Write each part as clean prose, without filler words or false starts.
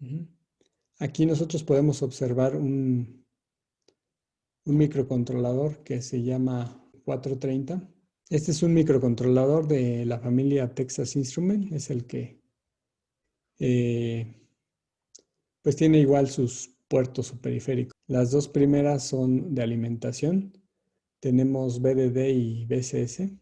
Ujú. Aquí nosotros podemos observar un microcontrolador que se llama 430. Este es un microcontrolador de la familia Texas Instruments. Es el que pues tiene igual sus puertos o periféricos. Las dos primeras son de alimentación. Tenemos VDD y VCS.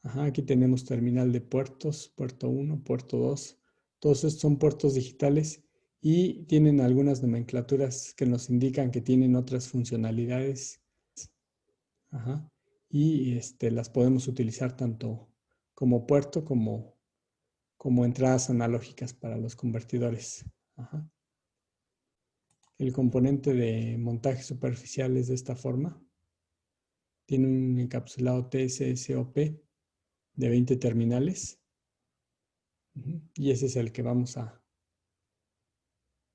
Ajá, aquí tenemos terminal de puertos, puerto 1, puerto 2. Todos estos son puertos digitales y tienen algunas nomenclaturas que nos indican que tienen otras funcionalidades. Ajá, y las podemos utilizar tanto como puerto como entradas analógicas para los convertidores. Ajá. El componente de montaje superficial es de esta forma. Tiene un encapsulado TSSOP de 20 terminales. Y ese es el que vamos a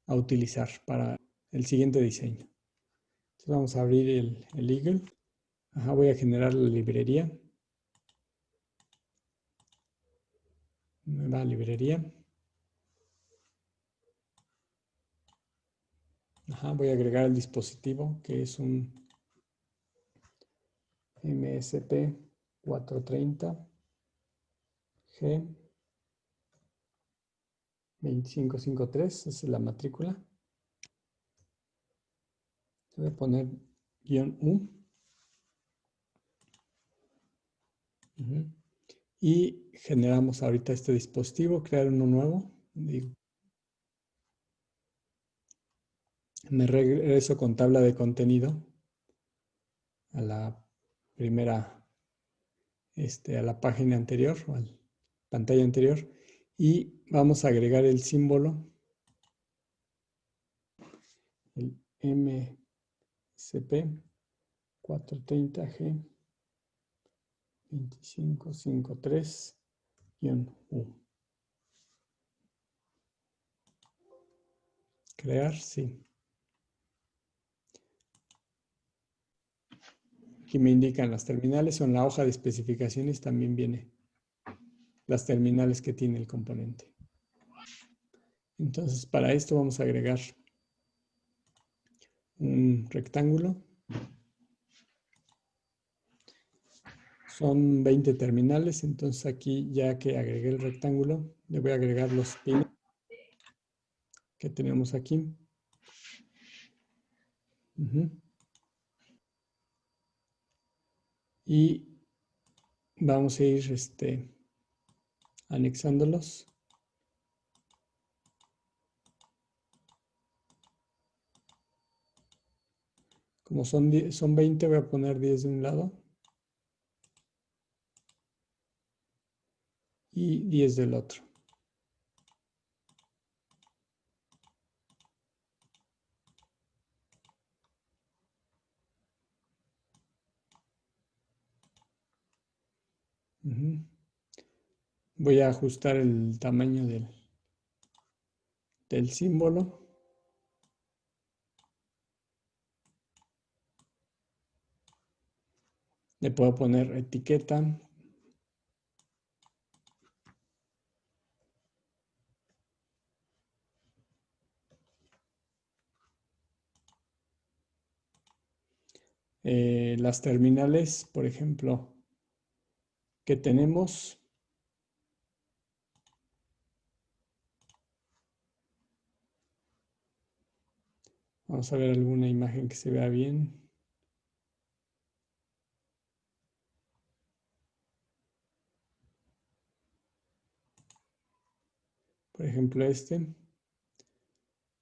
utilizar para el siguiente diseño. Entonces vamos a abrir el Eagle. Ajá, voy a generar la librería. Nueva librería. Ajá, voy a agregar el dispositivo que es un MSP 430 G 2553, esa es la matrícula. Voy a poner -U. Y generamos ahorita este dispositivo, crear uno nuevo. Me regreso con tabla de contenido a la primera, a la página anterior o a la pantalla anterior y vamos a agregar el símbolo, el MSP 430G 2553-U. Crear, sí. Aquí me indican las terminales o en la hoja de especificaciones también viene las terminales que tiene el componente. Entonces para esto vamos a agregar un rectángulo. Son 20 terminales, entonces aquí ya que agregué el rectángulo, le voy a agregar los pines que tenemos aquí. Y vamos a ir anexándolos. Como son 20, voy a poner 10 de un lado y 10 del otro. Voy a ajustar el tamaño del símbolo. Le puedo poner etiqueta. Las terminales, por ejemplo, que tenemos. Vamos a ver alguna imagen que se vea bien. Por ejemplo,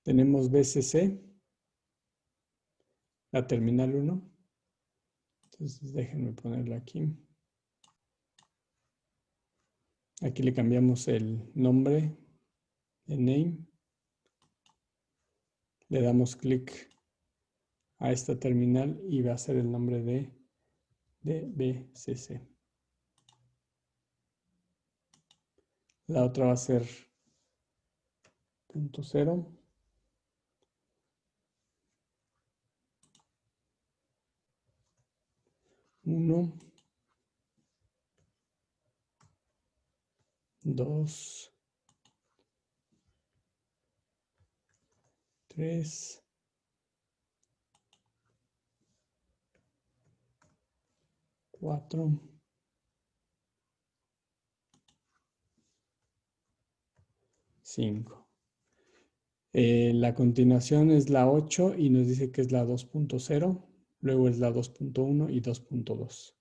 tenemos VCC, la terminal 1. Entonces déjenme ponerla aquí. Aquí le cambiamos el nombre, el name. Le damos clic a esta terminal y va a ser el nombre de VCC. La otra va a ser .0. Uno, 2, 3, 4, 5. La continuación es la 8 y nos dice que es la 2.0, luego es la 2.1 y 2.2.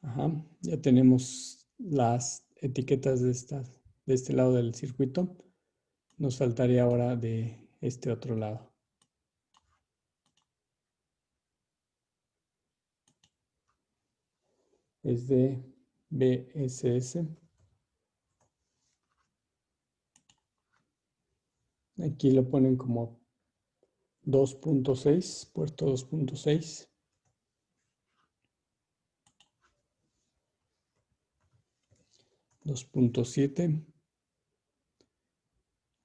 Ajá, ya tenemos las etiquetas de este lado del circuito. Nos faltaría ahora de este otro lado. Es de BSS. Aquí lo ponen como 2.6, puerto 2.6. .7.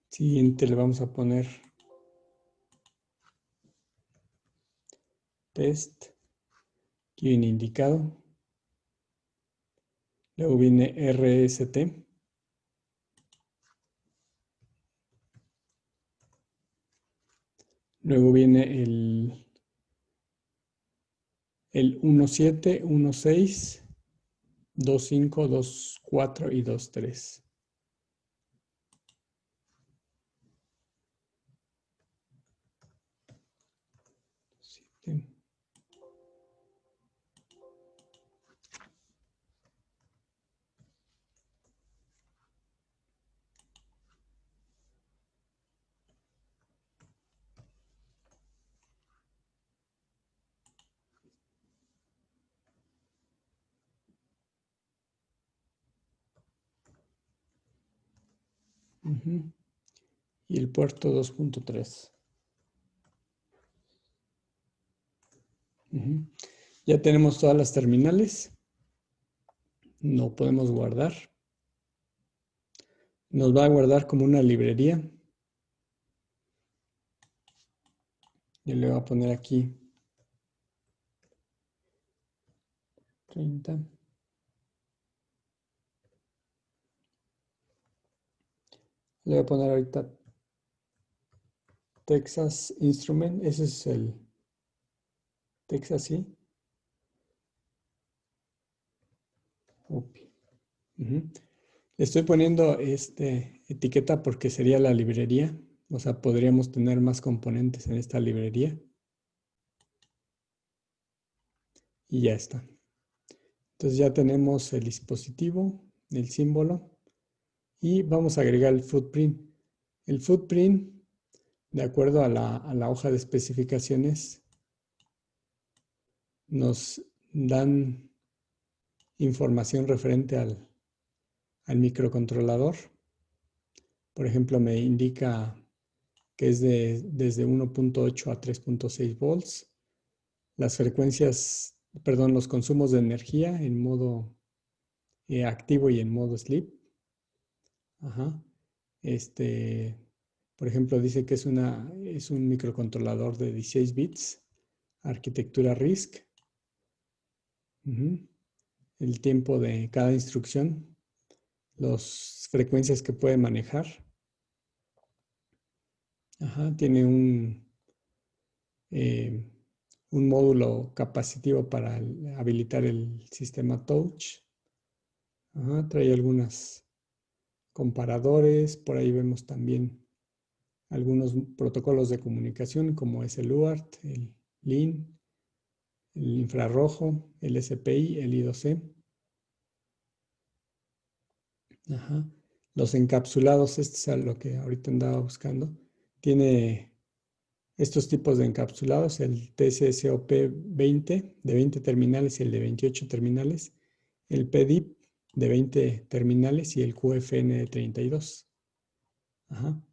Siguiente le vamos a poner test. Aquí viene indicado. Luego viene RST. Luego viene el 1.7, 1.6, 2.5, 2.4 y 2.3. Y el puerto 2.3. Ya tenemos todas las terminales. No podemos guardar. Nos va a guardar como una librería. Yo le voy a poner aquí 30. Le voy a poner ahorita Texas Instrument. Ese es el Texas, ¿sí? Le estoy poniendo etiqueta porque sería la librería. O sea, podríamos tener más componentes en esta librería. Y ya está. Entonces ya tenemos el dispositivo, el símbolo. Y vamos a agregar el footprint. El footprint, de acuerdo a la hoja de especificaciones, nos dan información referente al microcontrolador. Por ejemplo, me indica que es desde 1.8 a 3.6 volts. Las frecuencias, perdón, los consumos de energía en modo activo y en modo sleep. Ajá. Por ejemplo, dice que es un microcontrolador de 16 bits, arquitectura RISC. El tiempo de cada instrucción, las frecuencias que puede manejar. Ajá, tiene un módulo capacitivo para habilitar el sistema touch. Ajá, trae algunos comparadores. Por ahí vemos también algunos protocolos de comunicación como es el UART, el LIN, el infrarrojo, el SPI, el I2C. Ajá. Los encapsulados, este es a lo que ahorita andaba buscando. Tiene estos tipos de encapsulados, el TSSOP 20 de 20 terminales y el de 28 terminales, el PDIP de 20 terminales y el QFN de 32. Ajá.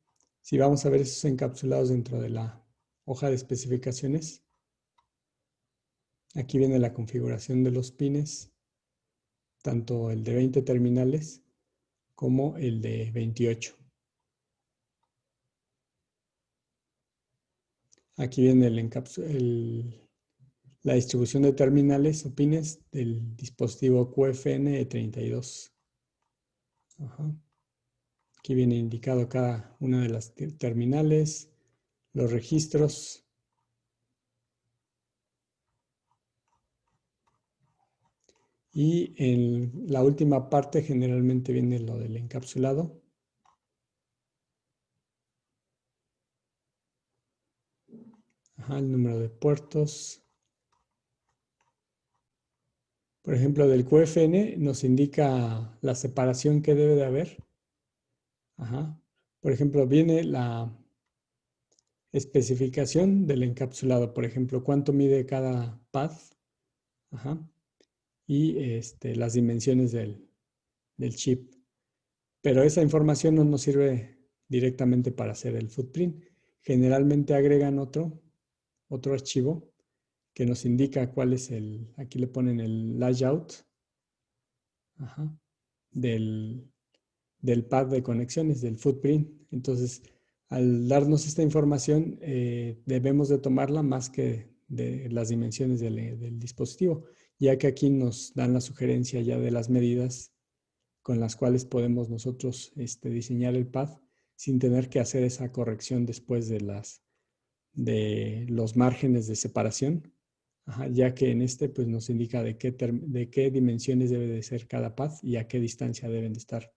Si vamos a ver esos encapsulados dentro de la hoja de especificaciones, aquí viene la configuración de los pines, tanto el de 20 terminales como el de 28. Aquí viene la distribución de terminales o pines del dispositivo QFN32. Ajá. Aquí viene indicado cada una de las terminales, los registros. Y en la última parte generalmente viene lo del encapsulado. Ajá, el número de puertos. Por ejemplo, del QFN nos indica la separación que debe de haber. Ajá. Por ejemplo, viene la especificación del encapsulado. Por ejemplo, cuánto mide cada pad. Ajá. Y las dimensiones del chip. Pero esa información no nos sirve directamente para hacer el footprint. Generalmente agregan otro archivo que nos indica cuál es aquí le ponen el layout, ajá, del pad de conexiones, del footprint. Entonces, al darnos esta información, debemos de tomarla más que de las dimensiones del dispositivo, ya que aquí nos dan la sugerencia ya de las medidas con las cuales podemos nosotros diseñar el pad sin tener que hacer esa corrección después de los márgenes de separación. Ajá, ya que en pues nos indica de qué dimensiones debe de ser cada pad y a qué distancia deben de estar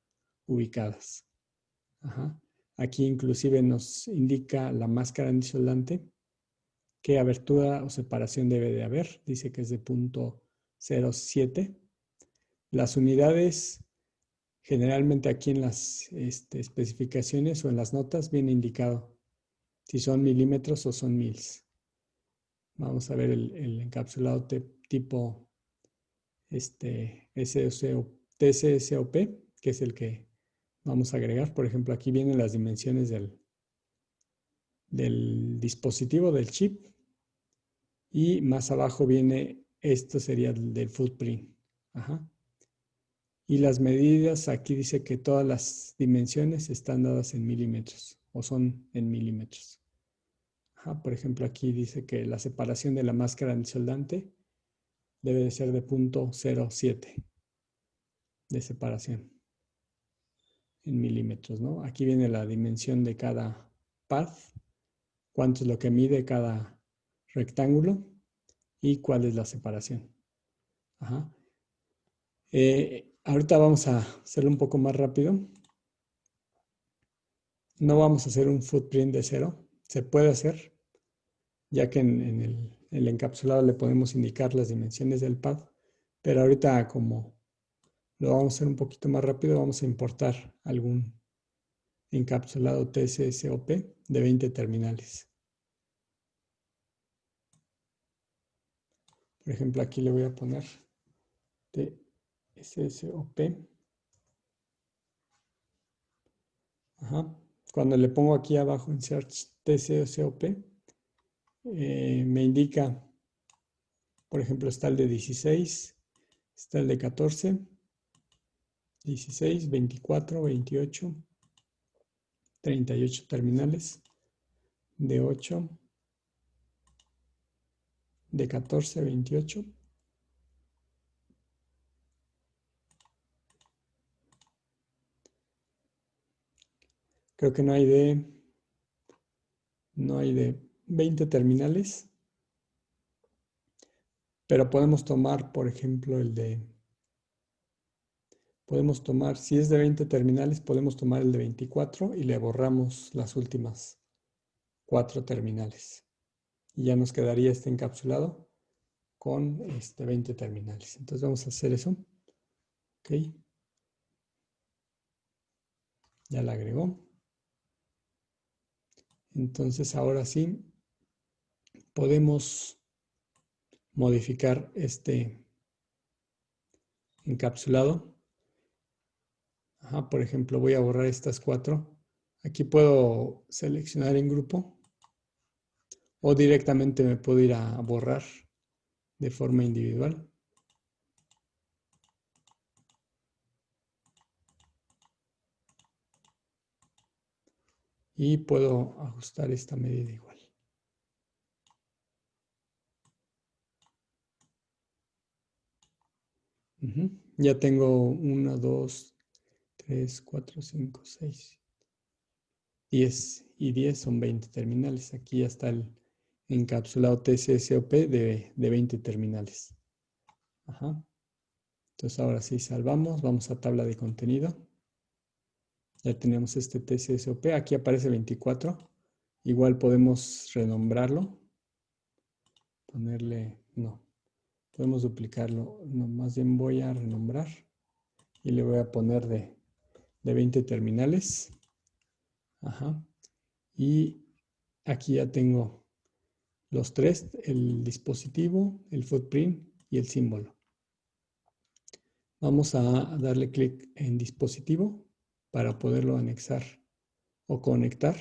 ubicadas. Ajá. Aquí inclusive nos indica la máscara antisoldante, qué abertura o separación debe de haber. Dice que es de 0.07. Las unidades, generalmente aquí en las especificaciones o en las notas viene indicado si son milímetros o son mils. Vamos a ver el encapsulado tipo TSSOP, que es el que vamos a agregar. Por ejemplo, aquí vienen las dimensiones del dispositivo, del chip. Y más abajo viene, esto sería del footprint. Ajá. Y las medidas, aquí dice que todas las dimensiones están dadas en milímetros o son en milímetros. Ajá. Por ejemplo, aquí dice que la separación de la máscara antisoldante debe de ser de 0.07 de separación en milímetros, ¿no? Aquí viene la dimensión de cada pad, cuánto es lo que mide cada rectángulo y cuál es la separación. Ajá. Ahorita vamos a hacerlo un poco más rápido. No vamos a hacer un footprint de cero. Se puede hacer, ya que en el encapsulado le podemos indicar las dimensiones del pad. Pero ahorita, como lo vamos a hacer un poquito más rápido, vamos a importar algún encapsulado TSSOP de 20 terminales. Por ejemplo, aquí le voy a poner TSSOP. Ajá. Cuando le pongo aquí abajo en Search TSSOP, me indica, por ejemplo, está el de 16, está el de 14, 16, 24, 28, 38 terminales, de 8, de 14, 28. Creo que no hay de 20 terminales, pero podemos tomar, por ejemplo, podemos tomar, si es de 20 terminales, podemos tomar el de 24 y le borramos las últimas 4 terminales. Y ya nos quedaría este encapsulado con 20 terminales. Entonces vamos a hacer eso. Ok. Ya la agregó. Entonces ahora sí podemos modificar este encapsulado. Ajá, por ejemplo, voy a borrar estas 4. Aquí puedo seleccionar en grupo o directamente me puedo ir a borrar de forma individual. Y puedo ajustar esta medida igual. Ya tengo 1, 2, 3, 4, 5, 6, 10. Y 10 son 20 terminales. Aquí ya está el encapsulado TCSOP de 20 terminales. Ajá. Entonces ahora sí salvamos. Vamos a tabla de contenido. Ya tenemos este TCSOP. Aquí aparece 24. Igual podemos renombrarlo. Ponerle, no. Podemos duplicarlo. No, más bien voy a renombrar. Y le voy a poner de 20 terminales. Ajá. Y aquí ya tengo los tres, el dispositivo, el footprint y el símbolo. Vamos a darle clic en dispositivo para poderlo anexar o conectar.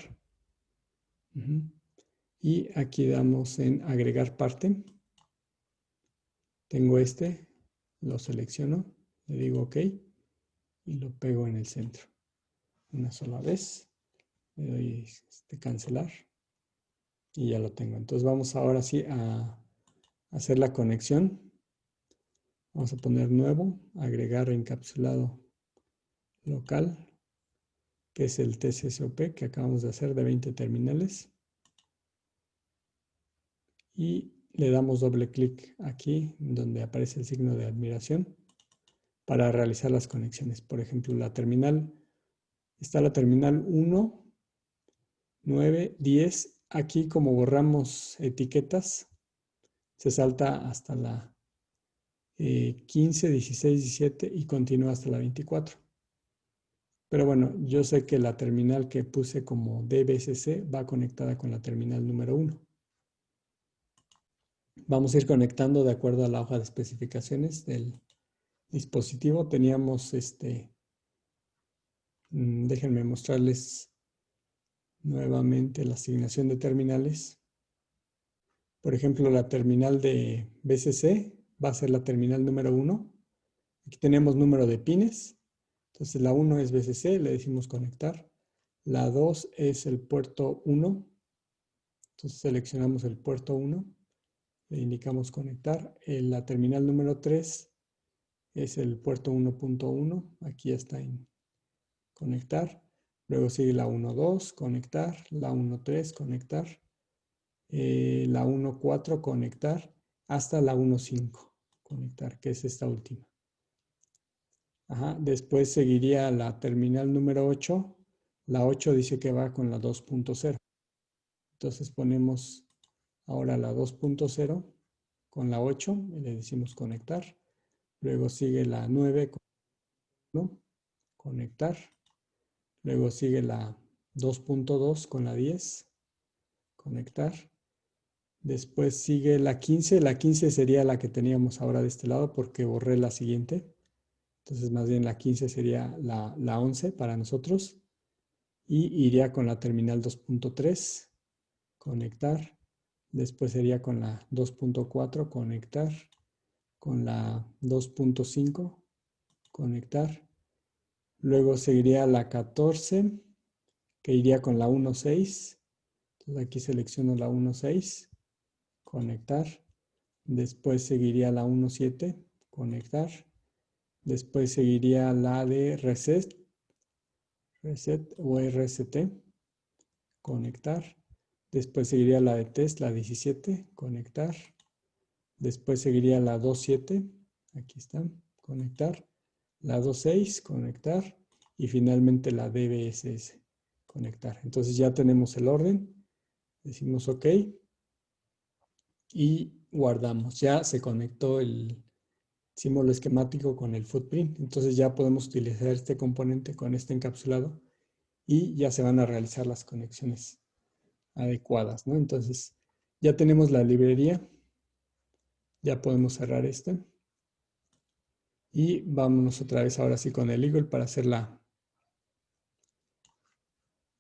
Y aquí damos en agregar parte. Tengo este, lo selecciono, le digo OK y lo pego en el centro. Una sola vez, le doy cancelar y ya lo tengo. Entonces vamos ahora sí a hacer la conexión. Vamos a poner nuevo, agregar encapsulado local, que es el TCSOP que acabamos de hacer de 20 terminales. Y le damos doble clic aquí donde aparece el signo de admiración para realizar las conexiones. Por ejemplo, la terminal, está la terminal 1, 9, 10. Aquí como borramos etiquetas, se salta hasta la 15, 16, 17 y continúa hasta la 24. Pero bueno, yo sé que la terminal que puse como DBSC va conectada con la terminal número 1. Vamos a ir conectando de acuerdo a la hoja de especificaciones del dispositivo. Teníamos déjenme mostrarles nuevamente la asignación de terminales. Por ejemplo, la terminal de BCC va a ser la terminal número 1. Aquí tenemos número de pines. Entonces la 1 es BCC, le decimos conectar. La 2 es el puerto 1. Entonces seleccionamos el puerto 1. Le indicamos conectar. La terminal número 3 es el puerto 1.1. Aquí ya está en conectar. Luego sigue la 1.2, conectar. La 1.3, conectar. La 1.4, conectar. Hasta la 1.5, conectar, que es esta última. Ajá. Después seguiría la terminal número 8. La 8 dice que va con la 2.0. Entonces ponemos ahora la 2.0 con la 8 y le decimos conectar. Luego sigue la 9, ¿no? Conectar. Luego sigue la 2.2 con la 10, conectar. Después sigue la 15. La 15 sería la que teníamos ahora de este lado porque borré la siguiente. Entonces más bien la 15 sería la 11 para nosotros. Y iría con la terminal 2.3, conectar. Después sería con la 2.4, conectar. Con la 2.5, conectar. Luego seguiría la 14, que iría con la 1.6. Entonces aquí selecciono la 1.6, conectar. Después seguiría la 1.7, conectar. Después seguiría la de reset o RST, conectar. Después seguiría la de test, la 17, conectar. Después seguiría la 2.7, aquí está, conectar. La 2.6, conectar. Y finalmente la DBSS, conectar. Entonces ya tenemos el orden. Decimos OK. Y guardamos. Ya se conectó el símbolo esquemático con el footprint. Entonces ya podemos utilizar este componente con este encapsulado y ya se van a realizar las conexiones adecuadas, ¿no? Entonces ya tenemos la librería. Ya podemos cerrar este. Y vámonos otra vez ahora sí con el Eagle para hacerla.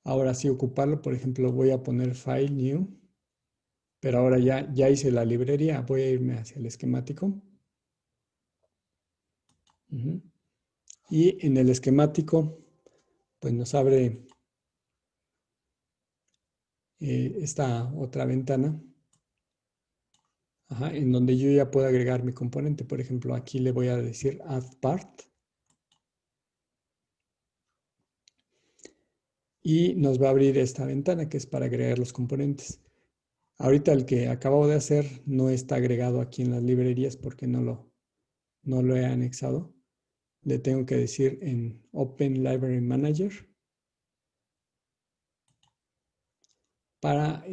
Ahora sí ocuparlo. Por ejemplo, voy a poner File New. Pero ahora ya hice la librería. Voy a irme hacia el esquemático. Y en el esquemático, pues nos abre esta otra ventana. Ajá, en donde yo ya puedo agregar mi componente. Por ejemplo, aquí le voy a decir add part. Y nos va a abrir esta ventana que es para agregar los componentes. Ahorita el que acabo de hacer no está agregado aquí en las librerías porque no lo he anexado. Le tengo que decir en Open Library Manager para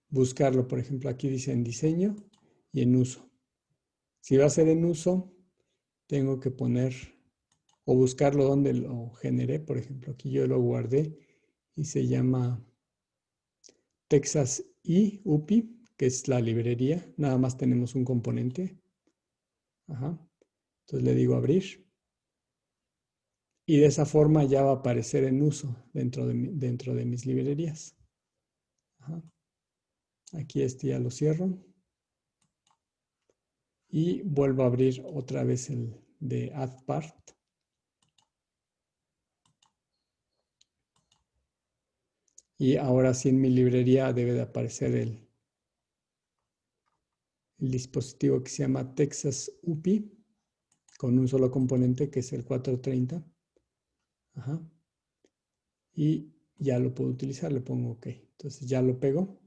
buscarlo. Por ejemplo, aquí dice en diseño y en uso. Si va a ser en uso, tengo que poner o buscarlo donde lo generé. Por ejemplo, aquí yo lo guardé y se llama Texas y UPI, que es la librería. Nada más tenemos un componente. Ajá. Entonces le digo abrir. Y de esa forma ya va a aparecer en uso dentro de mis librerías. Ajá. Aquí este ya lo cierro. Y vuelvo a abrir otra vez el de Add Part. Y ahora sí en mi librería debe de aparecer el dispositivo que se llama Texas UPI con un solo componente que es el 430. Ajá. Y ya lo puedo utilizar, le pongo OK. Entonces ya lo pego.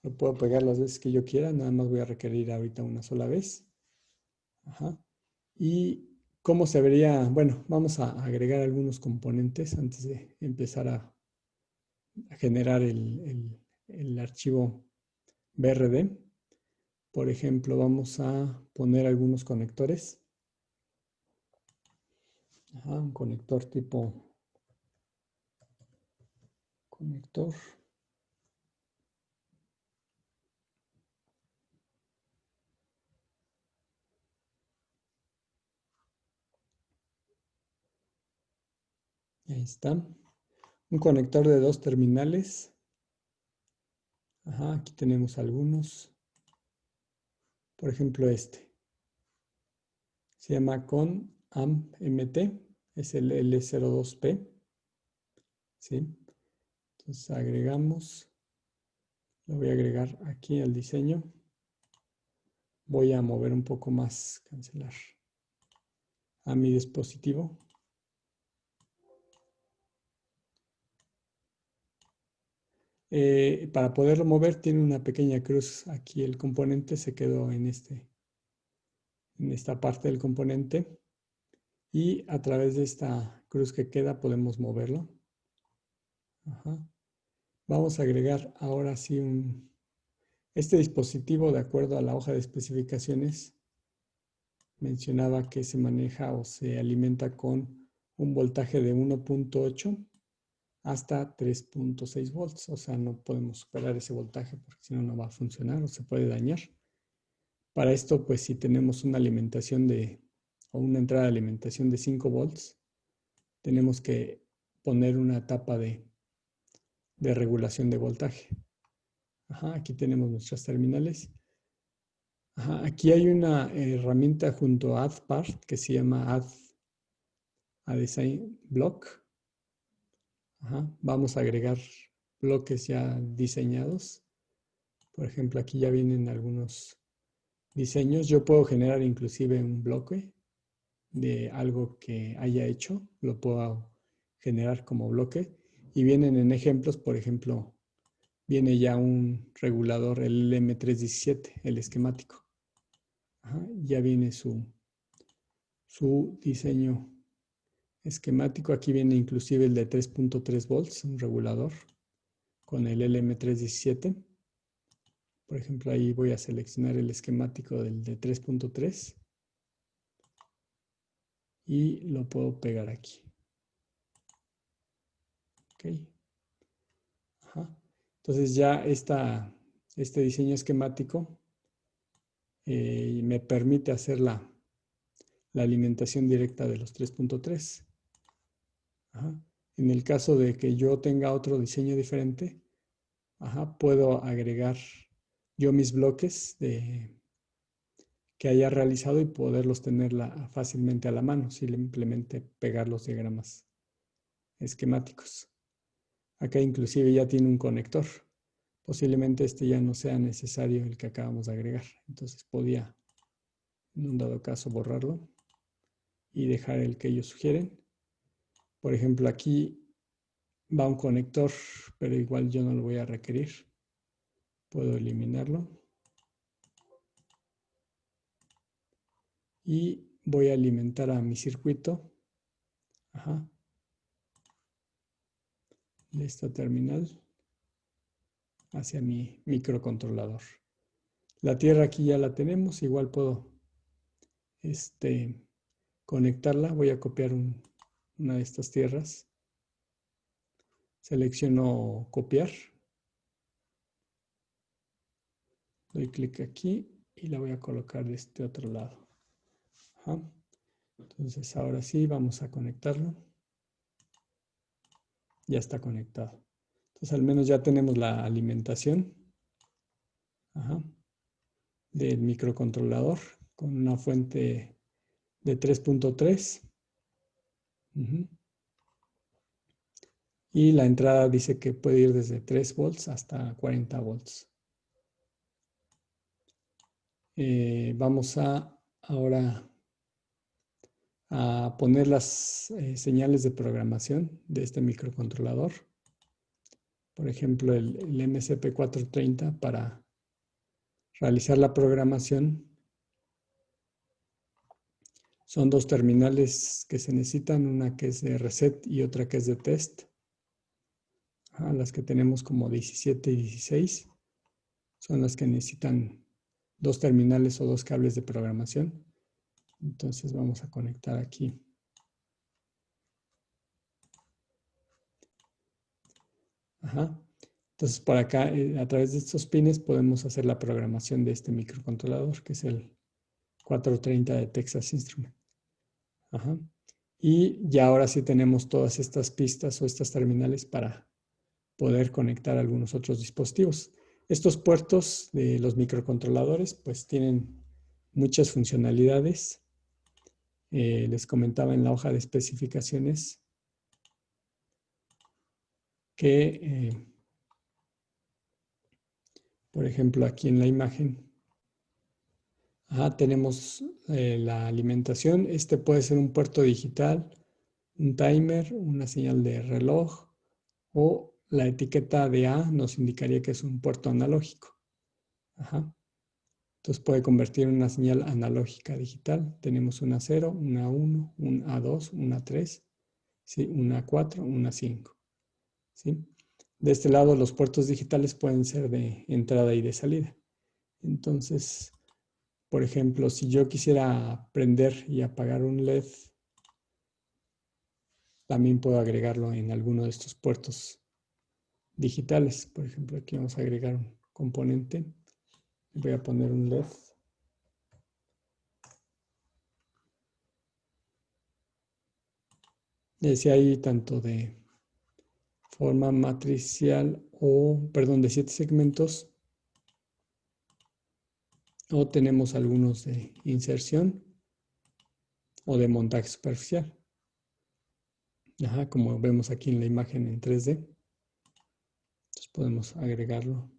Lo puedo pegar las veces que yo quiera, nada más voy a requerir ahorita una sola vez. Ajá. Y cómo se vería, bueno, vamos a agregar algunos componentes antes de empezar a generar el archivo BRD. Por ejemplo, vamos a poner algunos conectores. Ajá, un conector tipo conector. Ahí está. Un conector de 2 terminales. Ajá, aquí tenemos algunos. Por ejemplo, este. Se llama con AMP-MT. Es el L02P. ¿Sí? Entonces agregamos. Lo voy a agregar aquí al diseño. Voy a mover un poco más, cancelar, a mi dispositivo. Para poderlo mover tiene una pequeña cruz. Aquí el componente se quedó en esta parte del componente. Y a través de esta cruz que queda podemos moverlo. Ajá. Vamos a agregar ahora sí este dispositivo, de acuerdo a la hoja de especificaciones, mencionaba que se maneja o se alimenta con un voltaje de 1.8 hasta 3.6 volts. O sea, no podemos superar ese voltaje porque si no, no va a funcionar o se puede dañar. Para esto, pues si tenemos una alimentación o una entrada de alimentación de 5 volts, tenemos que poner una tapa de regulación de voltaje. Ajá, aquí tenemos nuestras terminales. Ajá, aquí hay una herramienta junto a AddPart que se llama Add a Design Block. Ajá, vamos a agregar bloques ya diseñados. Por ejemplo, aquí ya vienen algunos diseños. Yo puedo generar inclusive un bloque de algo que haya hecho. Lo puedo generar como bloque. Y vienen en ejemplos, por ejemplo, viene ya un regulador, el LM317, el esquemático. Ajá, ya viene su diseño esquemático. Aquí viene inclusive el de 3.3 volts, un regulador con el LM317. Por ejemplo, ahí voy a seleccionar el esquemático del de 3.3 y lo puedo pegar aquí. Ok. Ajá. Entonces ya este diseño esquemático me permite hacer la alimentación directa de los 3.3. En el caso de que yo tenga otro diseño diferente, puedo agregar yo mis bloques que haya realizado y poderlos tener fácilmente a la mano, simplemente pegar los diagramas esquemáticos. Acá inclusive ya tiene un conector. posiblemente este ya no sea necesario el que acabamos de agregar. Entonces podía, en un dado caso, borrarlo y dejar el que ellos sugieren. Por ejemplo, aquí va un conector, pero igual yo no lo voy a requerir. Puedo eliminarlo. Y voy a alimentar a mi circuito de esta terminal hacia mi microcontrolador. La tierra aquí ya la tenemos, igual puedo conectarla. Voy a copiar una de estas tierras. Selecciono copiar. Doy clic aquí y la voy a colocar de este otro lado. Entonces ahora sí vamos a conectarlo. Ya está conectado. Entonces al menos ya tenemos la alimentación del microcontrolador con una fuente de 3.3. Y la entrada dice que puede ir desde 3 volts hasta 40 volts. Vamos ahora a poner las señales de programación de este microcontrolador. Por ejemplo, el MCP430 para realizar la programación. Son dos terminales que se necesitan, una que es de reset y otra que es de test. Las que tenemos como 17 y 16 son las que necesitan dos terminales o dos cables de programación. Entonces vamos a conectar aquí. Entonces por acá, a través de estos pines, podemos hacer la programación de este microcontrolador, que es el 430 de Texas Instruments. Y ya ahora sí tenemos todas estas pistas o estas terminales para poder conectar algunos otros dispositivos. Estos puertos de los microcontroladores pues tienen muchas funcionalidades. Les comentaba en la hoja de especificaciones que, por ejemplo, aquí en la imagen tenemos la alimentación. Este puede ser un puerto digital, un timer, una señal de reloj o la etiqueta de A nos indicaría que es un puerto analógico. Entonces puede convertir en una señal analógica digital. Tenemos una 0, una 1, un A2, una 3, ¿sí? Una 4, una 5. ¿Sí? De este lado los puertos digitales pueden ser de entrada y de salida. Entonces, por ejemplo, si yo quisiera prender y apagar un LED, también puedo agregarlo en alguno de estos puertos digitales. Por ejemplo, aquí vamos a agregar un componente. Voy a poner un LED. Si hay tanto de forma matricial de 7 segmentos, o tenemos algunos de inserción o de montaje superficial. Como vemos aquí en la imagen en 3D. Entonces podemos agregarlo.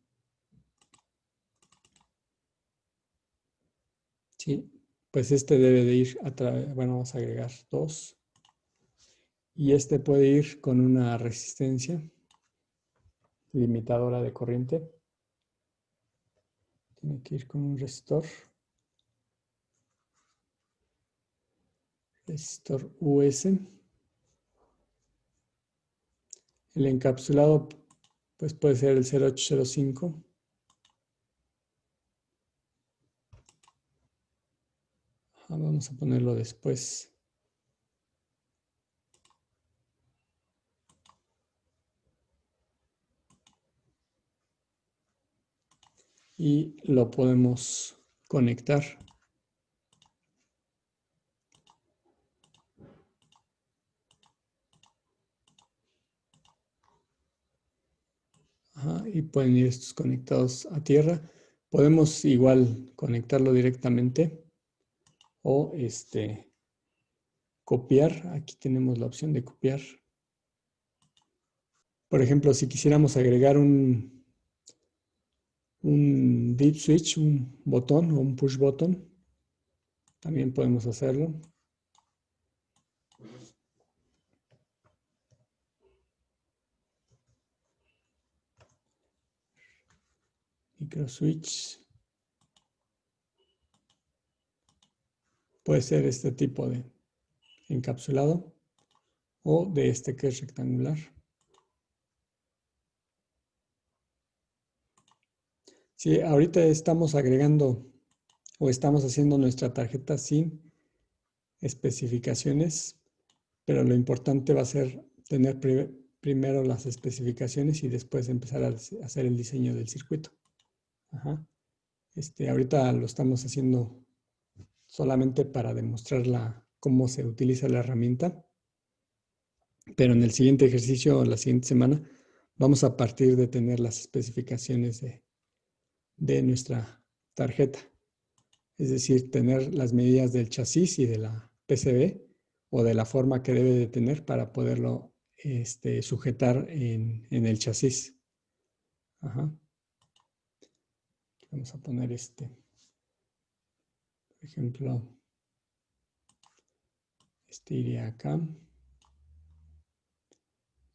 Sí, pues este debe de ir a través, bueno, vamos a agregar 2. Y este puede ir con una resistencia limitadora de corriente. Tiene que ir con un resistor. Resistor US. El encapsulado pues puede ser el 0805. Vamos a ponerlo después. Y lo podemos conectar. Y pueden ir estos conectados a tierra. Podemos igual conectarlo directamente o copiar. Aquí tenemos la opción de copiar. Por ejemplo, si quisiéramos agregar un un dip switch, un botón o un push button. También podemos hacerlo. Micro switch. Puede ser este tipo de encapsulado o de este que es rectangular. Sí, ahorita estamos agregando o estamos haciendo nuestra tarjeta sin especificaciones, pero lo importante va a ser tener primero las especificaciones y después empezar a hacer el diseño del circuito. Ajá. Ahorita lo estamos haciendo solamente para demostrar cómo se utiliza la herramienta, pero en el siguiente ejercicio o la siguiente semana vamos a partir de tener las especificaciones de nuestra tarjeta. Es decir, tener las medidas del chasis y de la PCB o de la forma que debe de tener para poderlo sujetar en el chasis. Ajá. Vamos a poner por ejemplo, iría acá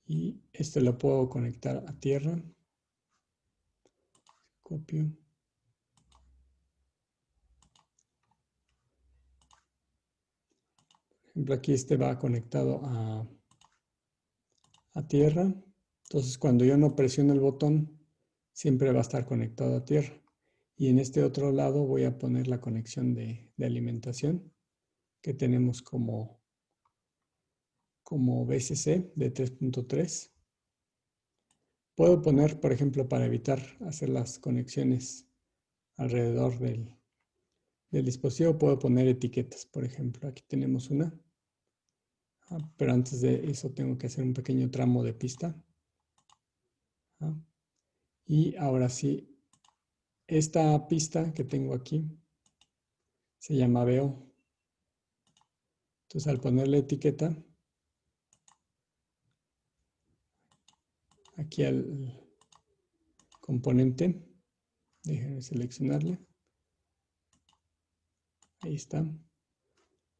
y lo puedo conectar a tierra. Copio. Por ejemplo, aquí va conectado a tierra. Entonces, cuando yo no presiono el botón, siempre va a estar conectado a tierra. Y en este otro lado voy a poner la conexión de alimentación que tenemos como VCC de 3.3. Puedo poner, por ejemplo, para evitar hacer las conexiones alrededor del dispositivo, puedo poner etiquetas. Por ejemplo, aquí tenemos una. Pero antes de eso tengo que hacer un pequeño tramo de pista. Y ahora sí, esta pista que tengo aquí se llama VO. Entonces, al ponerle etiqueta, aquí al componente, déjenme seleccionarle. Ahí está.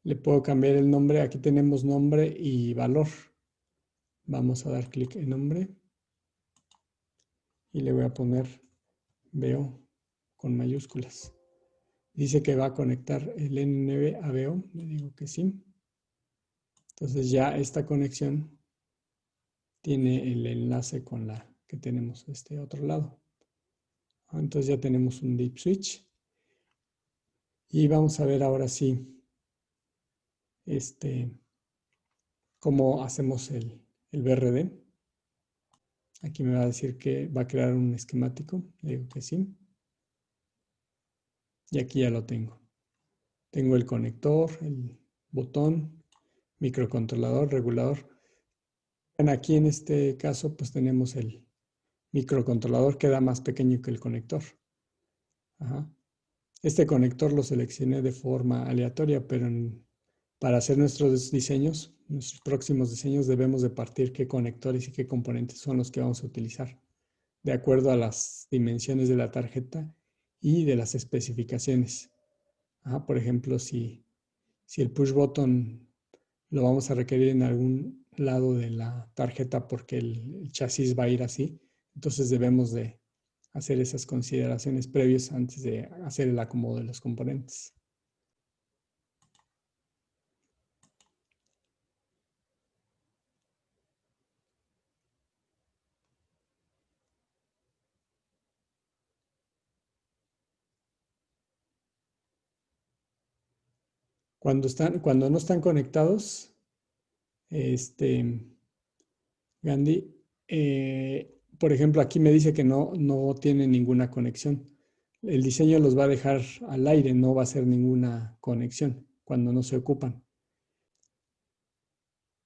Le puedo cambiar el nombre. Aquí tenemos nombre y valor. Vamos a dar clic en nombre. Y le voy a poner VO con mayúsculas. Dice que va a conectar el N9 a VO. Le digo que sí. Entonces ya esta conexión tiene el enlace con la que tenemos este otro lado. Entonces ya tenemos un dip switch. Y vamos a ver ahora sí cómo hacemos el BRD. Aquí me va a decir que va a crear un esquemático. Le digo que sí. Y aquí ya lo tengo. Tengo el conector, el botón, microcontrolador, regulador. Aquí en este caso pues tenemos el microcontrolador, que queda más pequeño que el conector. Ajá. Este conector lo seleccioné de forma aleatoria, pero para hacer nuestros diseños, nuestros próximos diseños, debemos de partir qué conectores y qué componentes son los que vamos a utilizar, de acuerdo a las dimensiones de la tarjeta y de las especificaciones. Por ejemplo, si el push button lo vamos a requerir en algún lado de la tarjeta porque el chasis va a ir así, entonces debemos de hacer esas consideraciones previas antes de hacer el acomodo de los componentes. Cuando no están conectados, Gandhi, por ejemplo, aquí me dice que no tiene ninguna conexión. El diseño los va a dejar al aire, no va a hacer ninguna conexión cuando no se ocupan.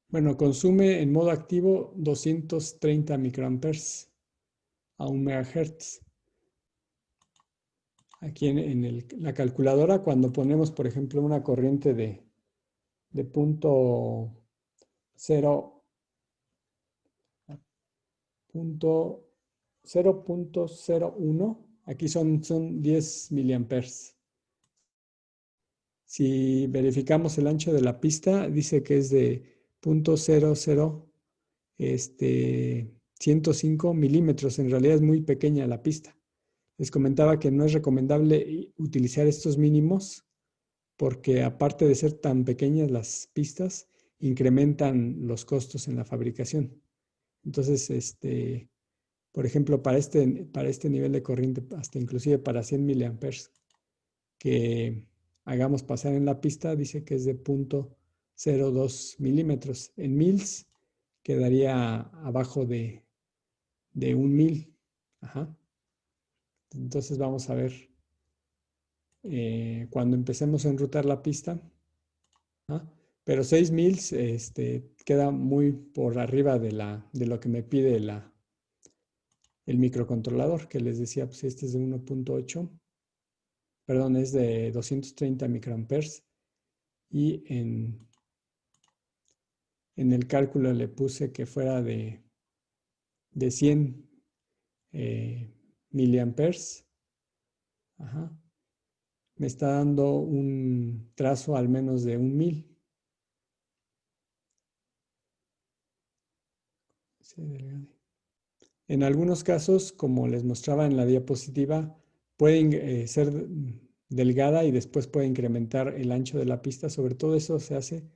Bueno, consume en modo activo 230 microamperes a 1 megahertz. Aquí en la calculadora, cuando ponemos, por ejemplo, una corriente de punto 0.01 Aquí son 10 miliamperes. Si verificamos el ancho de la pista, dice que es de 0.00 105 milímetros. En realidad es muy pequeña la pista. Les comentaba que no es recomendable utilizar estos mínimos porque aparte de ser tan pequeñas las pistas, incrementan los costos en la fabricación. Entonces, por ejemplo, para este nivel de corriente, hasta inclusive para 100 miliamperes que hagamos pasar en la pista, dice que es de 0.02 milímetros. En mils quedaría abajo de un mil. Ajá. Entonces vamos a ver cuando empecemos a enrutar la pista. ¿Ah? Pero 6 mils queda muy por arriba de lo que me pide el microcontrolador, que les decía, pues este es de 1.8, perdón, es de 230 microamperes. Y en el cálculo le puse que fuera de 100 miliamperes. Ajá. Me está dando un trazo al menos de un mil. En algunos casos, como les mostraba en la diapositiva, puede ser delgada y después puede incrementar el ancho de la pista. Sobre todo eso se hace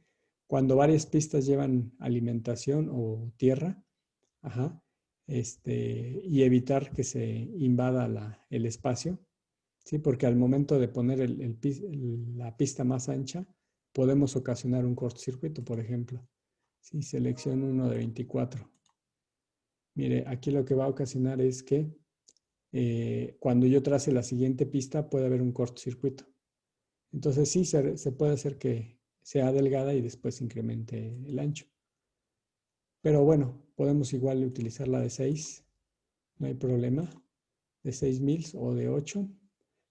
cuando varias pistas llevan alimentación o tierra. Ajá, y evitar que se invada el espacio, ¿sí? Porque al momento de poner la pista más ancha, podemos ocasionar un cortocircuito, por ejemplo. Si selecciono uno de 24. Mire, aquí lo que va a ocasionar es que cuando yo trace la siguiente pista puede haber un cortocircuito. Entonces sí, se puede hacer que sea delgada y después incremente el ancho. Pero bueno, podemos igual utilizar la de 6, no hay problema, de 6 mils o de 8.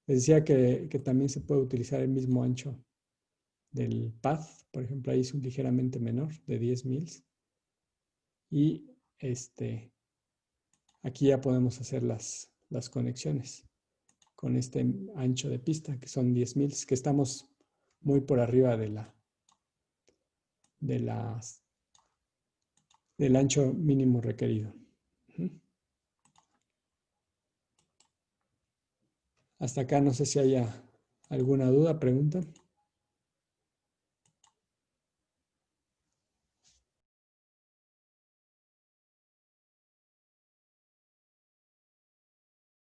Les decía que también se puede utilizar el mismo ancho del pad, por ejemplo, ahí es un ligeramente menor, de 10 mils. Y aquí ya podemos hacer las conexiones con este ancho de pista, que son 10 mils, que estamos muy por arriba de las, del ancho mínimo requerido. Hasta acá no sé si haya alguna duda, pregunta.